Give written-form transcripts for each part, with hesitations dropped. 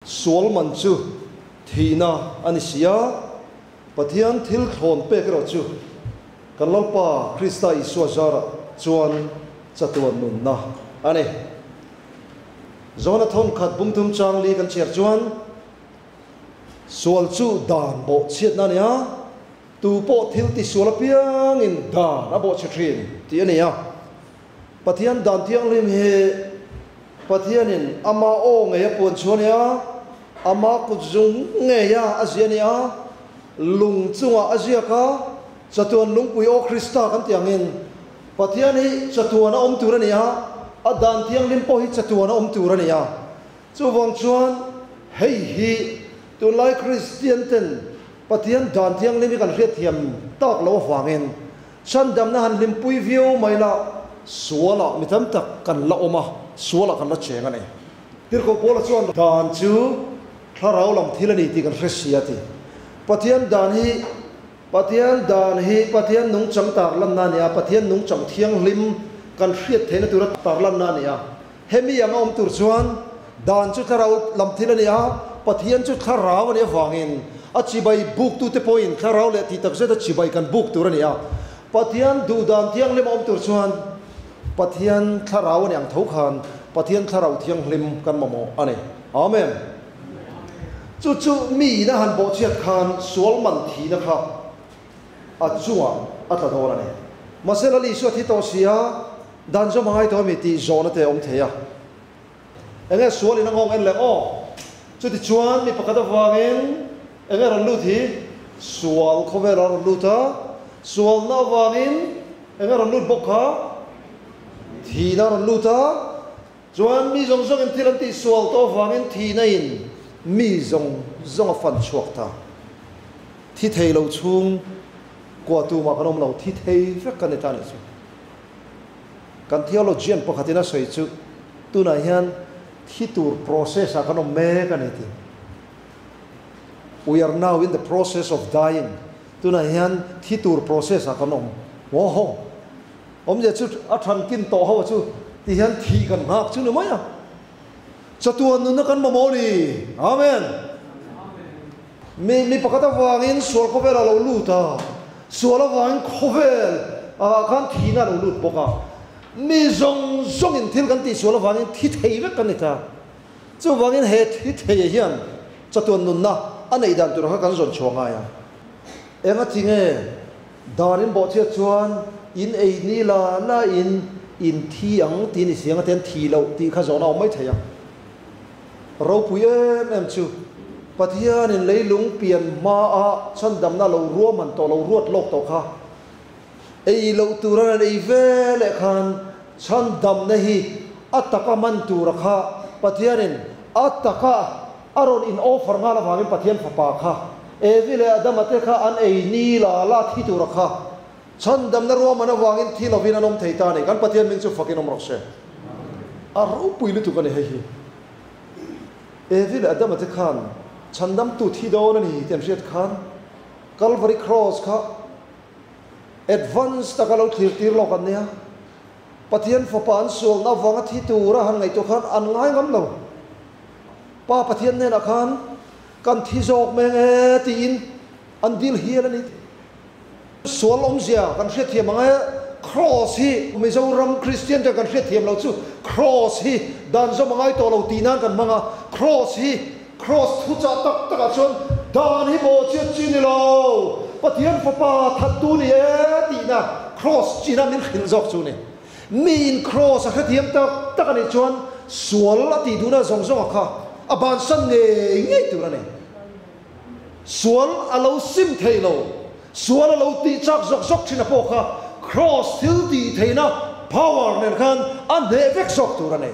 sual man chu thina anisia pathian thil thon pe kero chu kan lalpa Krista Isu zara chuan chatuan nun na ani zona thon khat bumthum chang li kan cher chuan sual chu dan bo chiat na nia tu po thil ti sual piang in dan abo chitrin ti ania pathian dan tiang lim he pathian in ama o nge pon chuania ama kuzung nge ya aziania lung chunga azia ka chatuan lungpui o Krista kan tiang in pathian hi chatuan om turania adan tiang lim po hi chatuan om turania chu wang chuan hei hi tu lai Christian ten pathian dan tiang lim kan riat thiam tak lo wangin chan dam na han lim pui view mai la suala mitam tak kan la oma suala kan la chenga nei tir ko pola chuan dan chu tharau lam thilani ti kan resiati pathian dan hi pathian nung chang tar lam na nia pathian nung chang thiang lim kan riat thena tur tar lam na nia hemi yang om tur chuan dan chu tharau lam thilani a pathian chu tharau ani wangin achibai book tu te point tharau le ti tak zeta chibai kan book tur ania pathian du dan thiang lim om tur chuan pathian tharau ani ang thau khan pathian tharau thiang lim kan mamo ani amen chu mi na han bo chiat khan sual man thi na kha achua atadora ne masela li su thi to sia dan zo mangai to mi ti zona te om theya enge sual ina ngong en le o chu ti chuan mi pakata wangin enge ran lu thi sual khover ran lu ta sual na wangin enge ran lu bokha thi na ran lu ta chuan mi zong zong en thilan ti sual to wangin thi na in mi zong zong fan chuak ta thi thei lo chung kwa tu ma kanom lo thi thei vek kan ta ni chu kan theologian pakhatina soi chu tu na hian thi tur process a kanom me kan ti we are now in the process of dying tu na hian thi tur process a kanom wo ho om je chu a than kin to ho chu ti hian thi kan ngak chu ni maya chatuan nun kan mamoli amen mi pakata wangin sual khovel lo luta sual wangin khovel kan thina lo lut boka mi zong in thil kan ti sual wangin thi thei vek kan ta chu wangin he thi thei hian chatuan nun na anei dan tur kan zon chonga ya enga tinge danin bo che chuan in ei ni la in thi ang ti ni siang ten thi lo ti kha zona mai thaya ro puye em chu pathian in leilung pian ma a chan dam na lo ro man to lo ruat lok to kha ei lo turan ei ve le khan chan dam na hi ataka man tur kha pathian in ataka aron in offer nga la wangin pathian phapa kha e vile adam ate kha an ei ni la thi tur kha chan dam na ro man wangin thi lovin anom theita nei kan pathian min chu fakin om rokse a ro puilu tu kan he hi evil adam ate khan chandam tu thi do na ni tem riat khan Calvary cross kha advance ta kalo thir tir lo kan nia pathian fopan sol na wanga thi tu ra han ngai to khan an ngai ngam lo pa pathian ne na khan kan thi jok me nge tin an dil hial ani sol om zia kan riat thiam ngai cross hi Mizoram Christian ta kan riat thiam lo chu cross hi dan zo mangai to lo tinan kan manga cross thu cha tak chon dan hi bo chi ni lo pathian papa thatu ni e ti na cross chi na min khin jok chu ni min cross a khathiam tak ani chon sual ati du na zong kha aban san nge tu na ne sual alo sim thei lo sual alo ti chak jok thina po kha cross thil ti theina power nen khan an ne vek sok tu na ne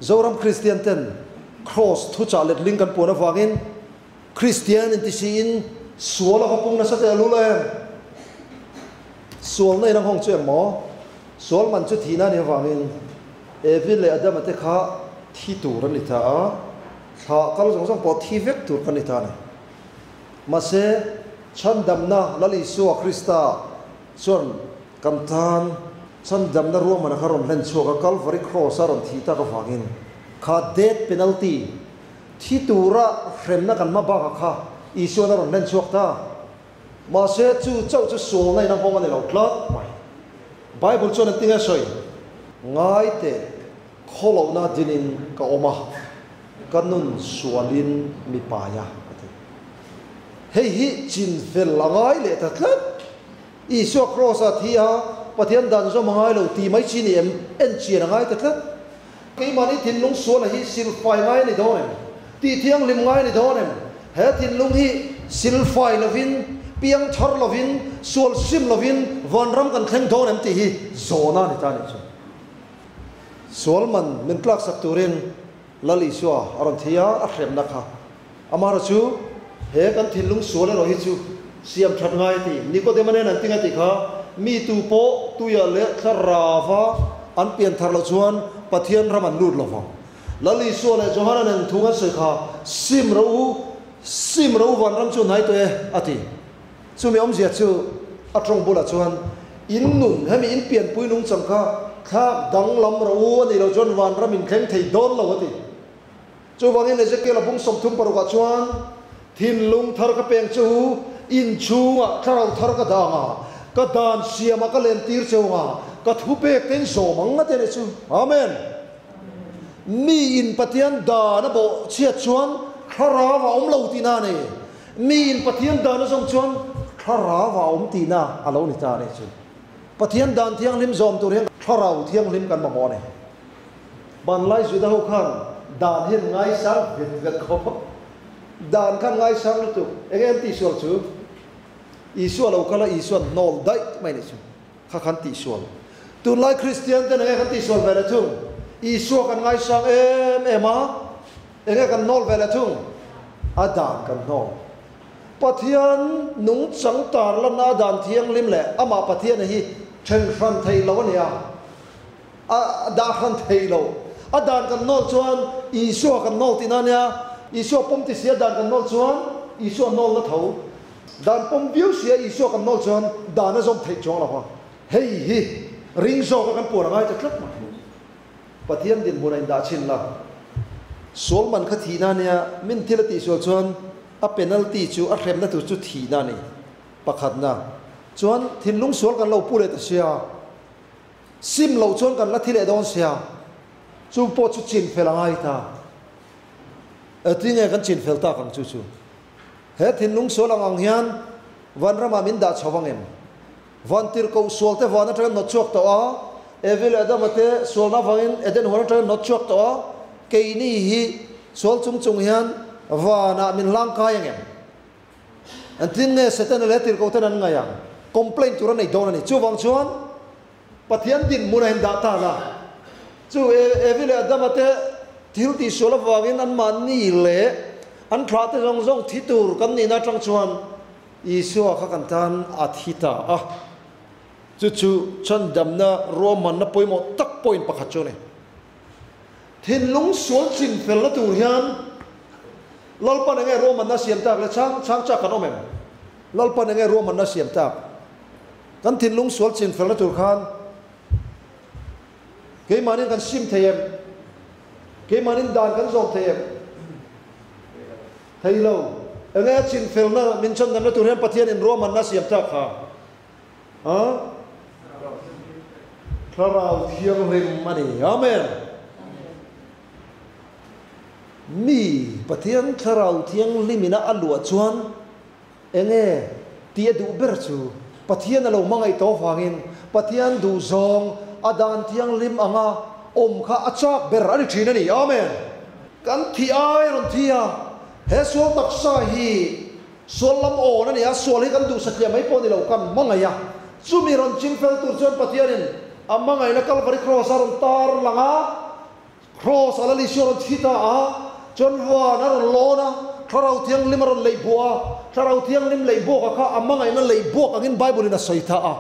zoram Christian ten cross thu cha let ling kan pona wangin Christian in tisin sual ka pung na sa te lu le sual nei nang hong chu mo sual man chu thina ne wangin evil le adam ate kha thi tu ran ni tha kha kal jong po thi vek tur kan ni ta ne ma se chan dam na lali su Krista son kam tan chan dam na ro man kharon len chu ka Calvary cross aron thi ta ka wangin kha death penalty thi tura rem na kan ma ba kha isu na ron len chuak ta ma se chu chau chu sul nei na homa nei lo tlat mai bible chon tinga soi ngai te kholo na dinin ka oma kanun sualin mi pa ya hei hi chin fel langai le ta tlat isu cross a thia pathian dan zo mangai lo ti mai chi ni em en chi na ngai ta tlat cái mà đi thiên lung xuống là hi sil phai ngay này thôi ti thiang lim ngay này thôi hết thiên lung hi sil phai là vin piang thar là vin sual sim là vin van ram kan khen thôi em ti hi zona này ta này chứ sual man min plak sak turin lali suwa aron thia a khem na kha amara chu he kan thiên lung xuống là rồi hi chu siam that ngay ti Nicodemus nan tinga ti kha mi tu po tu ya le kharafa an pian thar lo chuan pathian raman lut lo lali so le johana nang thunga se kha sim ro van ram chu nai to e ati chu mi om zia chu atong bula chuan in nun hemi in pian pui nung chang kha dang lam ro ani lo chuan van ram in kheng thei don lo ati chu wangin le je ke la bung som thum paru ka chuan thin lung thar ka peng chu in chunga tharau thar ka danga ka dan siama ka len tir chunga ka thu pek ten so mang te ne chu amen mi in pathian da na bo chia chuan khara wa om lo ti na ne mi in pathian da na song chuan khara wa om ti na alo ni ta ne chu pathian dan thiang lim zom tu riang kharau thiang lim kan ma mo ne ban lai zu da ho khan dan hin ngai sang vet ko dan khan ngai sang tu em ti sual chu isu lo kala isu nol dai mai ne chu kha khan ti sual tu lai Christian te ngai khan ti sual vela thung isu kan ngai sang ema ngai kan nol vela thung adan kan nol pathian nung chang tar la na dan thiang lim le ama pathian hi chen khan thei lo ania a da khan thei lo adan kan nol chuan isu kan nol tinania isu pom ti sia dan kan nol chuan isu nol na tho dan pom biu sia isu kan nol chuan dan na zom thei chong la ha hei hi ring zo ka kan pura ngai ta tlat ma pathian din bunain da chin la sol man kha thina nia min thilati sol chuan a penalty chu a hrem na tu chu thina ni pakhat na chuan thinlung sol kan lo pule ta sia sim lo chuan kan la thile don sia chu po chu chin felangai ta atinge kan chin fel ta kang chu chu he thinlung sol ang hian van rama min da chawang em van tir ko sol te van atran no chok to a evil adamate sol na vangin eden hor atran no chok to a keini hi sol chung chung hian vana min lang ka yang em antin ne setan le tir ko tan nga yang complain tu ran nei don ani chu wang chuan pathian din mun hen da ta la chu evil adamate thil ti sol wangin an man ni le an thra te rong rong thi tur kan ni na tang chuan isu kha kan tan athita a chu chan dam na roman na poimo tak point pakhat chu ne thin lung sual chin fel na tur hian lalpa nge roman na siam tak le chang cha kan omem lalpa nge roman na siam tak kan thin lung sual chin fel na tur khan ke manin kan sim thayem ke manin dan kan zong thayem thai lo enge chin fel na min chan dam na tur hian pathian in roman na siam tak kha ha klarau thiang rim mani amen mi pathian klarau thiang limina alua chuan enge tia du ber chu pathian alo mangai to wangin pathian du zong adan thiang lim anga om kha achak ber ani thina ni amen kan thi ai ron thia he sol taksa hi sol lam o na ni a sol hi kan du sakya mai pon ni lo kan mangaya chumi ron chingfel tur chuan pathianin amangai na Calvary cross aron tar langa cross ala li sion thita a chon wa na ron lona tharau thiang lim ron leibua tharau thiang lim leibo ka amangai na leibo angin bible na soita a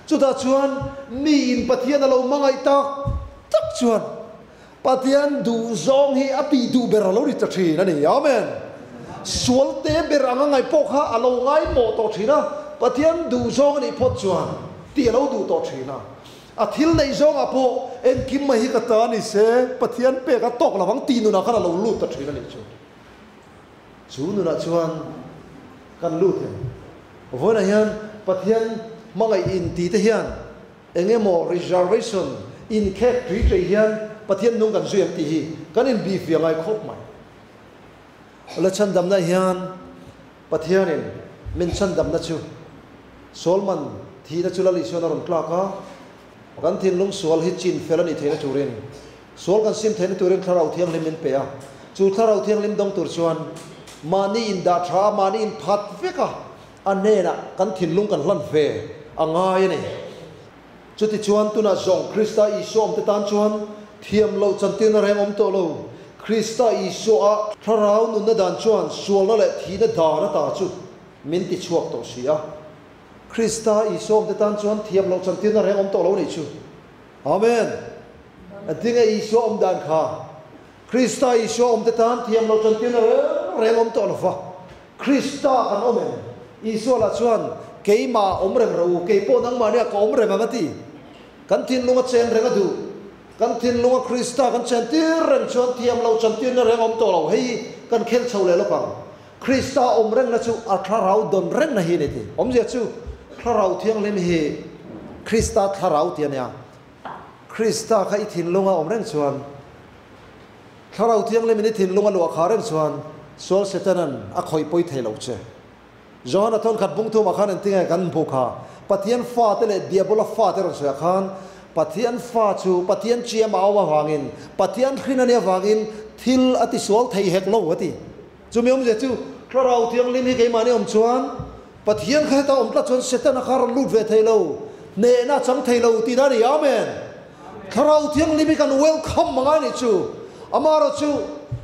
chuta chuan mi in pathian alo mangai tak chuan pathian du zong hi api du beralo ri ta thina ni amen sual te beranga ngai pokha alo ngai mo to thina pathian du zong ni phot chuan ti alo du to thina a thil nei zong apo en kim mai ka ta ni se pathian pe ka tok lawang ti nu na kha lo lu ta thina ni chu chú nuna chuan kan lu the voi na hian pathian mangai in ti te hian engemo reservation in khe tri tre hian pathian nung kan zuem ti hi kan in bi fiangai khop mai la chan dam na hian pathian in min chan dam na chu solman thi na chula li sona ron kla ka kan thin lung sol hi chin felani thena churin sol kan sim thena turin tharau thiang lim min pe a chu tharau thiang lim dong tur chuan mani in da tha mani in phat veka anena kan thin lung kan hlan ve angai ni chuti chuan tuna zong krista i som te tan chuan thiam lo chantin reng om to lo krista i so a tharau nun na dan chuan sual na le thi na da na ta chu min ti chuak to sia krista i som te tan chuan thiam lo chantin reng om to lo ni chu amen atinga i so om dan kha krista i so om te tan thiam lo chantin reng om to lo fa krista kan omen i so la chuan keima om reng ro ke po nang ma ne ko om reng ma ti kan tin lunga chen reng adu kan tin lunga krista kan chen tir reng chuan thiam lo chantin reng om to lo hei kan khel chho le lo pang krista om reng na chu a tharau don reng na hi ni ti om je chu tharau thiang lim hi krista tharau ti ania krista khai thin lunga om reng chuan tharau thiang lim ni thin lunga lo kha reng chuan sol setanan a khoi poi thei lo che John athon khat bung thu ma khan an tinga kan bu kha pathian fa te le diabola fa te ron sa khan pathian fa chu pathian chiam awa wangin pathian khrinania wangin thil ati sol thei hek lo ati chumi om je chu tharau thiang lim hi ke mani om chuan pathian kha ta om tla chuan setan khar lut ve thei lo ne na chang thei lo ti da ni amen tharau thiang lim kan welcome manga ni chu amaro chu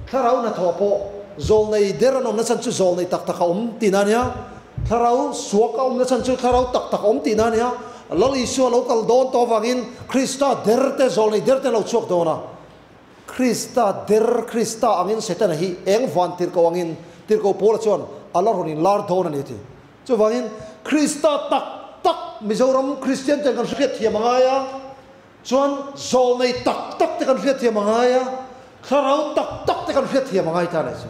tharau na thopo zol nei deran om na chan chu zol nei tak tak om tinania tharau suak om na chan chu tharau tak tak om tinania lali su local don to wangin krista derte zol nei derte lo chok dona krista der krista angin setan hi eng van tir ko angin tir ko pol chon alar honin lar don ani ti chu wangin krista tak tak mizoram christian te kan hriat thiam angaya chuan zol nei tak tak te kan hriat thiam angaya tharau tak tak te kan hriat thiam angai ta nei chu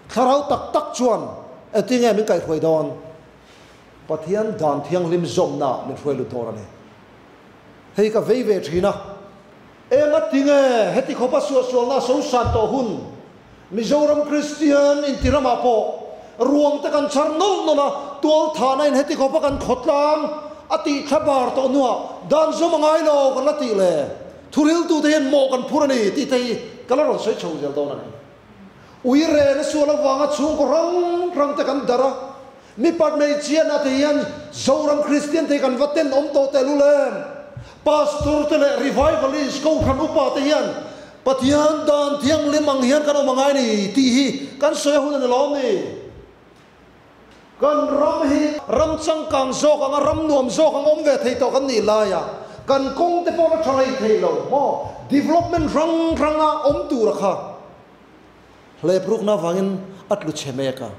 tharau tak tak chuan atinga min kai khoi don pathian dan thiang lim zom na min khoi lu tor ani hei ka vei ve thina enga tinge heti khopa su su na so san to hun mizoram christian in tirama po ruang te kan char nol no na tol thana in heti khopa kan khotlang ati khabar to nuwa dan zo mangai lo kan lati le thuril tu te mo kan phurani ti te kalaron soi chho jel don ani uire na suala wanga chung ko rang te kan dara mi pat mei chian ate yan zoram christian te kan vaten om to te lulen pastor te le revivalist ko khan upa te yan pathian dan thiang limang hian kan omangai ni ti hi kan soya hun na lom ni kan ram hi ram chang kang zo kang ram nuam zo kang om ve thei to kan ni la ya kan kong te po na thalai thei lo mo development rang a om tu ra kha le pruk na wangin atlu cheme ka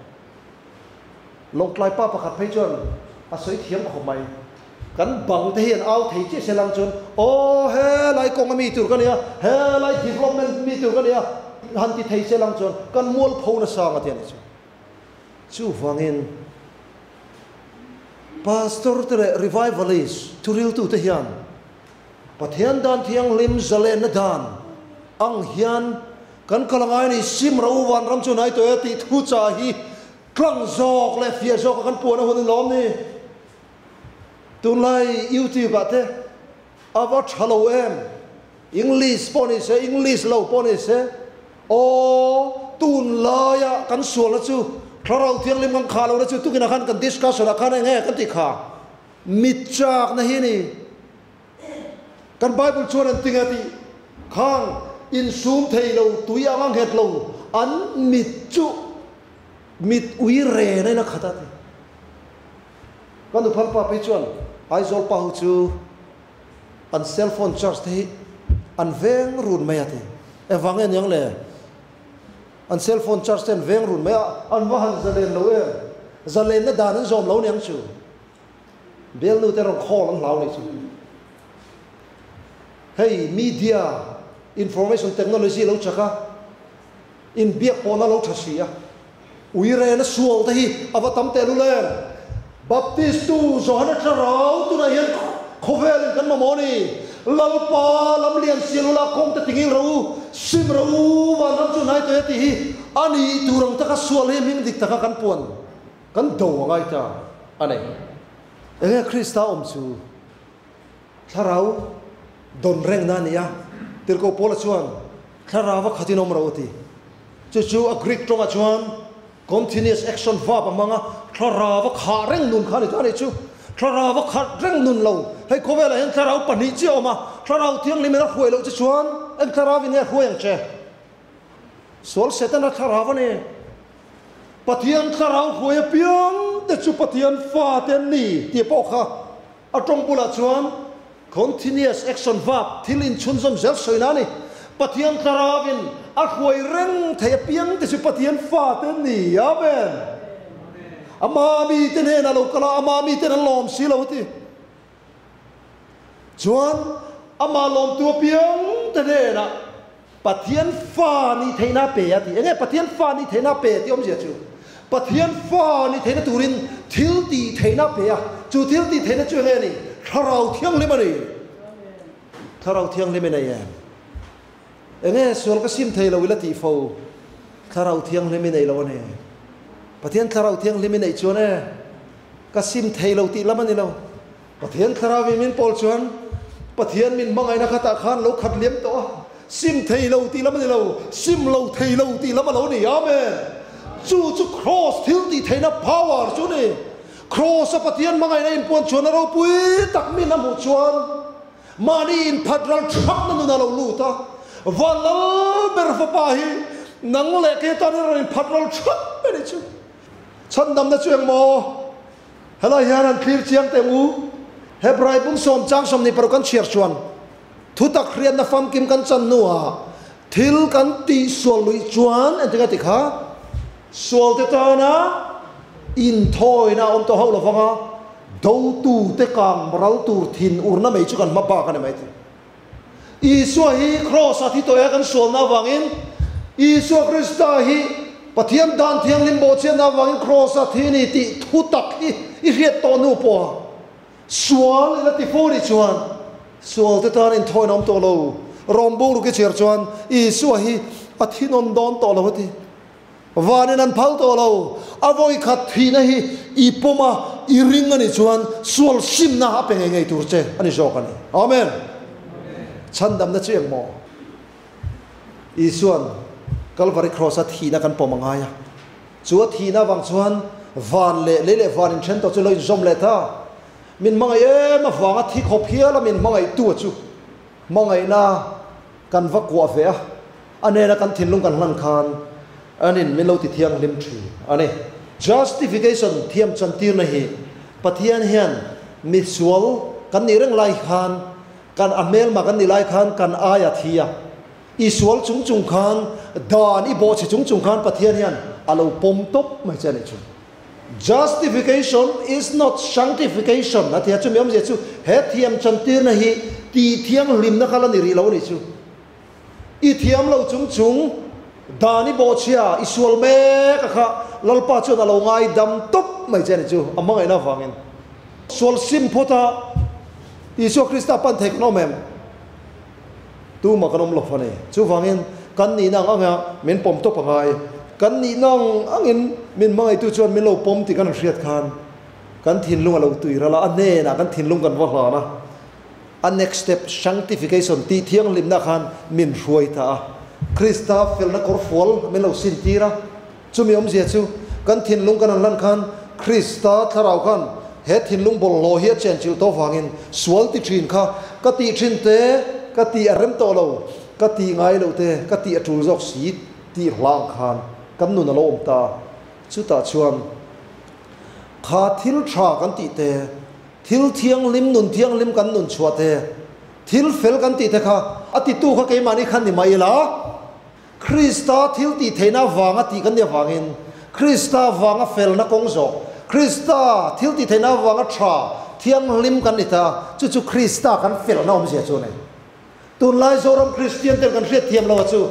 long klai pa pakhat phei chon a soi thiam kho mai kan bang te hian au thei che selang chon o he lai kong mi tur kan ya he lai development mi tur kan ya han ti thei selang chon kan mol pho na sa nga tian chu wangin pastor te revivalist turil tu te hian pathian dan thiang lim zalen na dan ang hian kan kalangai ni sim rau wan ram chu nai to ti thu cha hi klang zok le fia zok kan puan hon lom ni tun lai youtube ate ava thalo em english poni se english lo poni se o tun la ya kan sual la chu tharau thiang lim kan khalo la chu tu kina khan kan discuss la khan nge kan ti kha mit chak na hi ni kan bible chuan an tingati khang in sum thei lo tui angang het lo an mit chu mit ui re nei na khata ti kan du phal pa pe chuan ai zol pa hu chu an cell phone charge thei an veng run mai ati e wangen yang le an cell phone charge ten veng run mai an wa han zalen lo e zalen na dan an zom lo nyang chu bel nu te ron khol an lau ni chu hey media information technology lo chaka in biak pona lo thasia uire na sual ta hi avatam te lu len baptist tu Johanna tharau tu na hian khovel kan mamoni lalpa lam lian silula khom ta tingil ro sim ro wa nam chu nai te ti hi ani turang ta ka sual he ming dik ta ka kan puan kan do ngai ta anei enge Krista om chu tharau don reng na nia tir ko pola chuan tharawa khatinom ro ti chu a Greek tonga chuan continuous action verb amanga tharawa kha reng nun kha ni ta ni chu tharawa kha reng nun lo hei khowela hen tharau pani chi oma tharau thiang ni mena khoi lo chi chuan en tharawin he khoi ang che sol setan a tharawa ne pathian tharau khoi piang te chu pathian fa te ni ti po kha a tong pula chuan continuous action verb thil in chun som zel soina ni pathian tharawin a khoi reng thei piang te chu pathian fa te ni amen ama mi te ne na lo kala ama mi te na lom si lo ti chuan ama lom tu piang te ne na pathian fa ni thei na pe ati enge pathian fa ni thei na pe ti om je chu pathian fa ni thei na turin thil ti thei na pe a chu thil ti thei na chu nge ni tharau thiang le mani tharau thiang le mena ya enge sol ka sim thei lo ila ti fo tharau thiang le mena lo ne pathian tharau thiang le mena chu ne ka sim thei lo ti lamani lo pathian tharau vi min pol chuan pathian min mangai na khata khan lo khat lem to sim thei lo ti lamani lo sim lo thei lo ti lamani lo ni amen chu cross thil ti thei na power chu ni cross a pathian mangai na in pon chuan ro pui tak min na mu chuan mani in phadral thak na nu na lo lu ta valal ber fa pa hi nang le ke ta ni in phadral thak pe ni chu chan dam na chuang mo hala hian an clear chiang te mu hebrai bung som chang som ni paru kan chiar chuan thu tak rian na fam kim kan chan nuwa thil kan ti sol lui chuan en tinga ti kha sol te ta na in thoi na om to ho lo fanga do tu te kang bral tur thin urna mei chu kan ma ba kan mai ti isu hi cross a thi to ya kan sol na wangin isu Krista hi pathian dan thiang lim bo chen na wangin cross a thi ni ti thu tak hi i riat to nu po sual la ti fo ni chuan sual te tan in thoi nam to lo rombu lu ke cher chuan isu hi pathinon don to lo ti vanin an phal to lo avoi khat thi na hi ipoma iring ani chuan sual sim na ha pe ngai tur che ani jok ani amen chandam na chiang mo isuan Calvary cross at thi na kan pomanga ya chu thi na wang chuan van le van in chen to chu lo zom le ta min mangai e ma wanga thi khop hia la min mangai tu chu mangai na kan va kwa ve ane na kan thinlung kan hlan khan anin min lo ti thiang lim thi ane justification thiam chan tir na hi pathian hian mi sual kan ni reng lai khan kan amel ma kan ni lai khan kan aya thia i sual chung chung khan dan i bo chi chung chung khan pathian hian alo pom top mai chane chu justification is not sanctification na thia chu miam je chu he thiam chan tir na hi ti thiang lim na khala ni ri lo ni chu i thiam lo chung chung dani bo chia isual me ka kha lalpa chu na lo ngai dam top mai chane chu amangai na wangin sual sim phota isu Krista pan thek no mem tu ma kanom lo phane chu wangin kan ni nang anga min pom to pangai kan ni nang angin min mai tu chuan min lo pom ti kan riat khan kan thin lung lo tuira la ane na kan thin lung kan wa hla na a next step sanctification ti thiang lim na khan min ruai ta Krista fel na kor fol min lo sin tira chu mi om je chu kan thin lung kan lan khan Krista tharau khan he thin lung bol lo hi chen chil to wangin sual ti thin kha ka ti thin te ka ti arem to lo ka ti ngai lo te ka ti atul jok si ti hlang khan kan nu na lo om ta chu ta chuan kha thil tha kan ti te thil thiang lim nun thiang lim kan nun chua te thil fel kan ti te kha ati tu kha ke mani khan ni mai la Krista thil ti theina wanga ti kan ne wangin Krista wanga fel na kong zo Krista thil ti theina wanga tha thiang lim kan ita chu chu Krista kan fel na om sia chu ne tun lai zo ram Christian ten kan riat thiam lo chu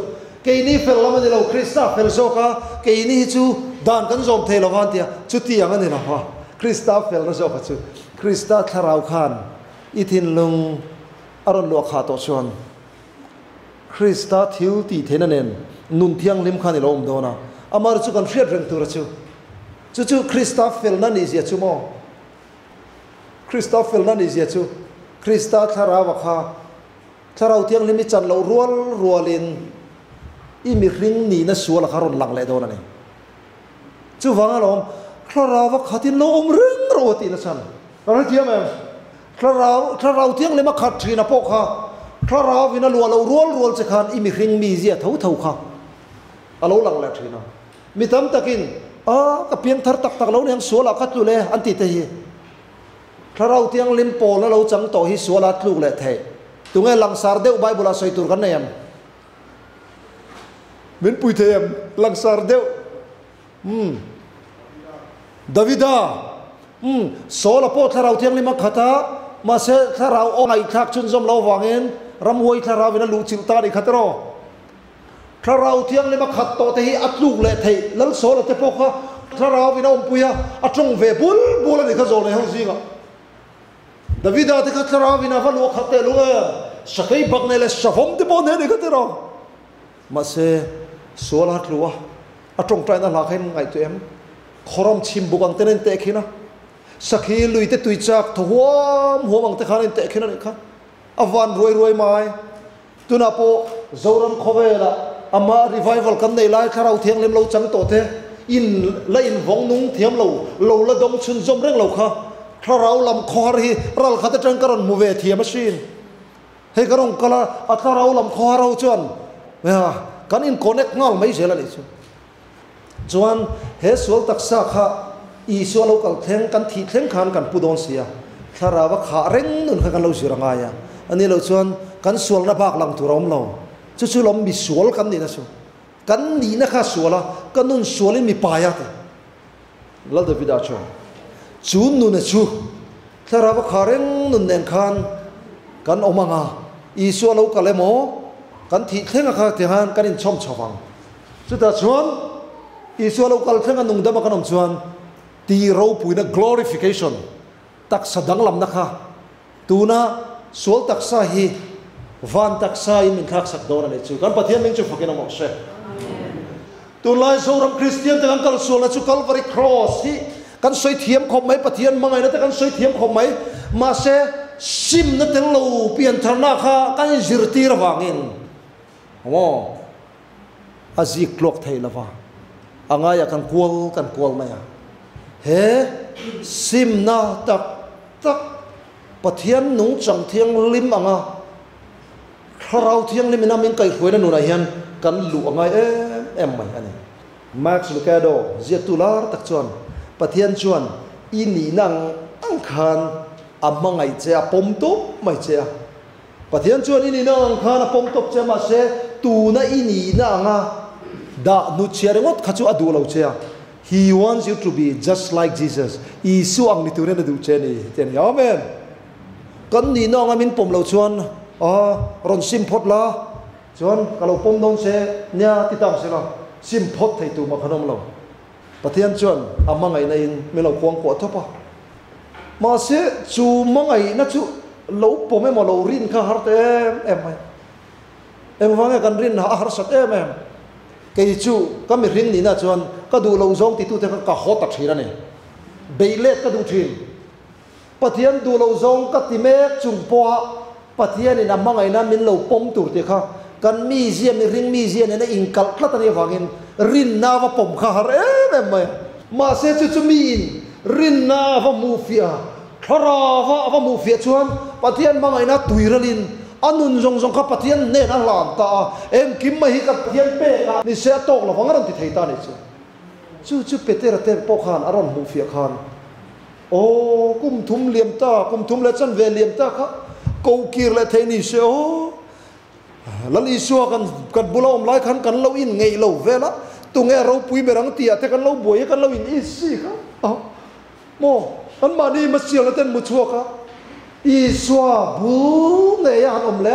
ke ni fel lam ni lo Krista fel zo ka ke ni chu dan kan zom thei lawan tia chu tiang ani na ha Krista fel na zo chu Krista tharau khan ithin lung aron lo kha to chuan Krista thiu ti thena nen nun thiang lim khan lo do na amar chu kan hriat reng tur chu Krista fel na ni zia chu mo Krista fel na ni zia chu Krista tharau kha tharau thiang lim chan lo rualin imi ring ni na suala kharon lang le do na ni chu wanga lom tharau khatin lo ring ro ti na chan ra thiam em tharau thiang lim khat thina po kha tharau vina lo rual che khan imi ring mi zia thau kha alo lang le thina mi tam takin ka piang thar tak lo nang suala khat lu le an ti te hi tharau thiang lim pol na lo chang to hi suala tlu le the tungai langsar deu bible a soi tur kan nem min pui them langsar deu Davida sola po tharau thiang lima khata ma se tharau ongai thak chun zom lo wangin ramwoi tharau vina lu chil ta ni khatro tharau thiang lima khat to te hi atluk le thei lal sola te po kha tharau vina puya atong ve bul ni kha zo le hong zinga Davida te kha tharau vina va lu khat te lu sakai bak ne le savom te po ne ni khatro ma se sola tluwa atong trai na la khain ngai tu em khorom chim bukang tenen te khina sakhi lui te tui chak huam ang te khanin te khina ni kha avan roi mai tuna po zoram khowela ama revival kan nei lai kharau thiang lem lo chang to the in la in vong nung thiam lo la dom chun zom reng lo kha kharau lam khor hi ral kha ta tang karon mu ve thiam machine he karong kala atharau lam khorau chuan ya kan in connect ngal mai zela ni chu chuan he sual taksa kha I sual lo kal theng kan thi theng khan kan pudon sia tharawa kha reng nun kha kan lo siranga ya ani lo chuan kan sual na bak lang turom lo chu lom mi sual kan ni na chu kan ni na kha suala kan nun sualin mi pa ya te lal da vida chu nun na chu tharawa kha reng nun nen khan kan omanga I sual lo kalemo kan thi theng kha te han kan in chom chawang chu ta chuan Israel local thang anung dama kanom chuan ti ro puina glorification tak sadang lam na kha tuna sual taksa hi van taksa I min khak sak dona le chu kan pathian ming chu fakin amok se tunlai soram Christian te kan kal sual na chu Calvary cross hi kan soi thiam khom mai pathian mangai na te kan soi thiam khom mai ma se sim na teng lo pian tharna kha kan zirti ra wangin mo azik klok thei lawa angaya kan kual maya he sim na tak pathian nung chang thiang lim anga kharau thiang lim na min kai khoina nu na hian kan lu angai em mai ani Max Lucado Zietular tak chuan pathian chuan ini nang ang khan amangai che pom top mai che pathian chuan ini nang khan pom top che ma se tu na ini na anga da nu chiarengot khachu adu lo chea he wants you to be just like Jesus Isu ang ni turen adu che ni ten amen kan ni no ngamin pom lo chuan ron sim phot la chuan kalo pom don se nya titang se la sim phot thei tu ma khanom lo pathian chuan amangai na in melo kwang ko thopa ma se chu mangai na chu lo pom me mo lo rin kha har te em mai em wanga kan rin ha har sat em cái chú các mình riêng ní na chuan các đủ lâu zong thì tu thế các hot tập thìn này bailet các đủ thìn pathian đủ lâu zong các tìm mẹ chung po pathian này nằm mang ngày na min lâu pom tur thế kha kan museum ring museum này in kal khlat này wangin rin na va pom kha har em mà sẽ chu min rin na va mufia khara va mufia chuan pathian mang ngày na tuiralin anun zong kha pathian ne na lan ta em kim mai hi ka pathian pe ka ni se tok lo wangaran ti thei ta ni chu peter te po khan aron mu fia khan o kum thum le chan ve liam ta kha ko kir le thei ni se o lal isua kan bulom lai khan kan lo in ngei lo vela tu nge ro pui berang tia te kan lo boi kan lo in isi kha mo an ma ni ma sial ten mu chua kha Isua bu ne ya om le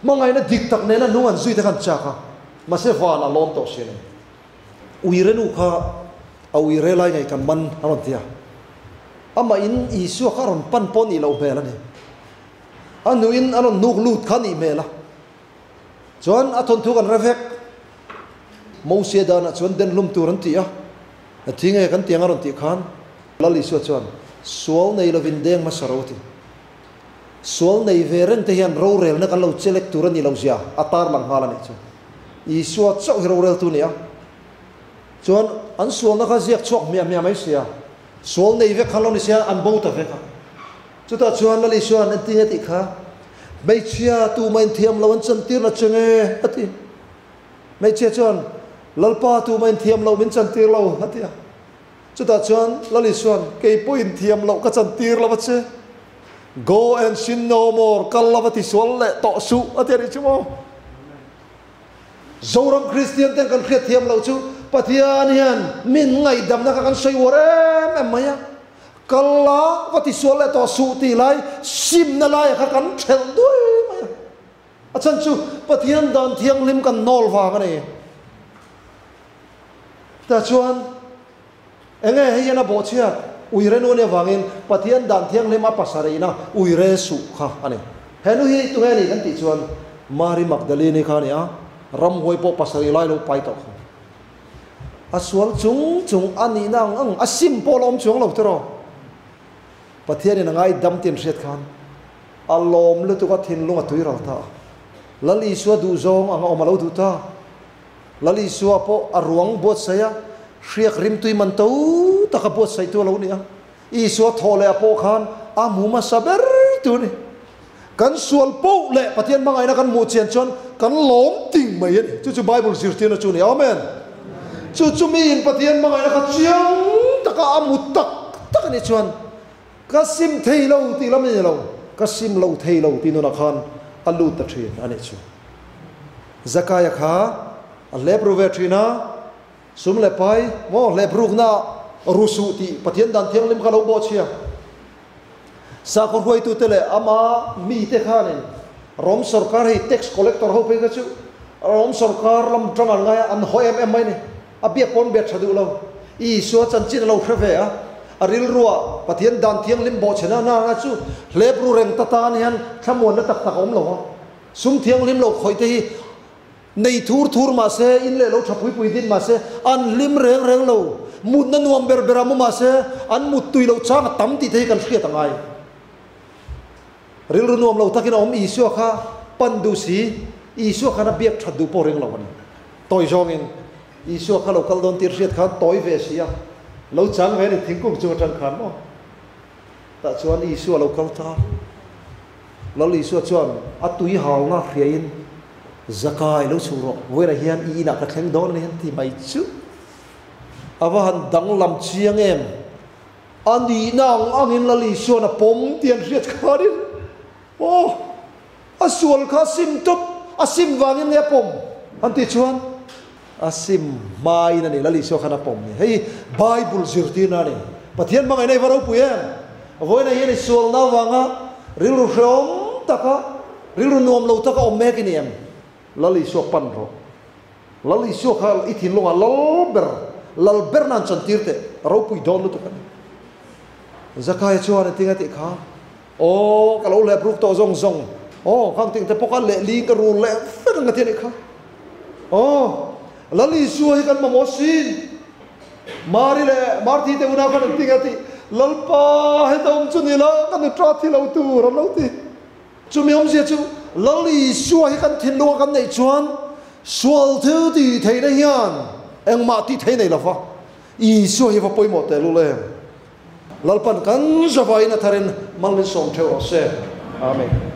mangai na dik tak ne na nuan zui te kan cha kha ma se va na lom to sin uirenu kha awi relai ngai kan man aron tia ama in isu kharon pan pon i lo mela ni anu in aron nuk lut khan i mela chuan athon thu kan revek mo se dana chuan den lum turan tia athinge kan tiang aron ti khan lali su chuan sual nei lovin deng ma saroti sual nei veren te hian ro rel na kan lo chelek turan ni lo zia atar lang hala ni chu isu chau ro rel tu nia chuan an sual na kha ziak chok mia mai sia sual nei ve khan lo ni sia an bo ta ve kha chuta chuan lali suan an tinga ti kha mai chia tu main thiam lo an chan tir na chenge ati mai chia chuan lalpa tu main thiam lo min chan tir lo ati chuta chuan lali suan ke point thiam lo ka chan tir lo che go and sin no more kallavati sual le to su ati ri chumo zorang christian ten kan khriat thiam lo chu pathian hian min ngai dam na kan soi worem em maya kalla vati sual le to su ti lai sim na lai kha kan thel doi maya achan chu pathian dan thiang lim kan nol wa ngani ta chuan enge hiana bo chia uire no ne wangin pathian dan thiang lim a pasarina uire su kha ane henu hi tu ngani kan ti chuan mari magdalene kha nia ram hoi po pasari lai lo pai to aswal chung chung ani nang ang asim polom chung lo tro pathian ni ngai dam tin riat khan alom le tu ka thin lunga tui ral ta lali su du zong ang omalo du ta lali su po arwang bot saya riak rim tui man to ta ka bot sai tu lo ni a i su thole po khan amu ma saber tu ni kan sual po le pathian mangai na kan mu chen chon kan lom ting mai ni chu bible zirtin chu ni amen chu min pathian mangai na ka chiang ta ka amu tak ni chuan ka sim thei lo ti lam ni lo ka sim lo thei lo ti no na khan alu ta thin ani chu zakaya kha a lebru ve thina sum le pai mo lebruk na rusu ti pathian dan thiang lim ka lo bo chia sa ko hoi tu tele ama mi te khanin rom sarkar hi tax collector ho pe ga chu rom sarkar lam tang ngai an ho em mai ni abia pon bet thadu lo i so chan chin lo khre ve a aril ruwa pathian dan thiang lim bo chena na nga chu lebru reng ta ta ni han thamon na tak tak om lo sum thiang lim lo khoi te hi nei thur ma se in le lo thapui pui din ma se an lim reng lo mut na nuam ber beramu ma se an mut tui lo chang tam ti thei kan khia tangai ril runuam lo takin om isu kha pandu si isu kha na biak thadu poreng lo ni toy jongin isu kha lo kal don tir riat kha toy ve sia lo chang ve ni thingkung chu tang khan mo ta chuan isu lo kal ta lo isu chuan atui haw nga khriain zakai lo churo voina hian I na ka thleng don ni han ti mai chu awan dang lam chiang em ani nang angin la li isu na pom tian riat kha din oh aswal kha sim top asim wangin ne pom anti chuan asim mai na ni lali so khana pom ni hei bible zirtina ni pathian mangai nei varo puyen voina hian sual na wanga rilu rom taka rilu nom lo taka om mek ni em lali so pan ro lali so kha ithin longa lalber nan chantirte ro pui don lu to kan zakai chuan tinga ti kha oh kalau le bruk to zong oh khang ting te pokal le li ka ru le fer nga ti ni kha oh lali suai kan mamosin mari le marti te una kan tinga ti lalpa he tom chu ni la kan tra thi lo tu ram lo ti chu mi om sia chu lali suai kan thin lo kan nei chuan sual thu ti thei na hian eng ma ti thei nei la fa I suai va poi mo te lu le lalpan kan zavai na tharin malin som theu se amen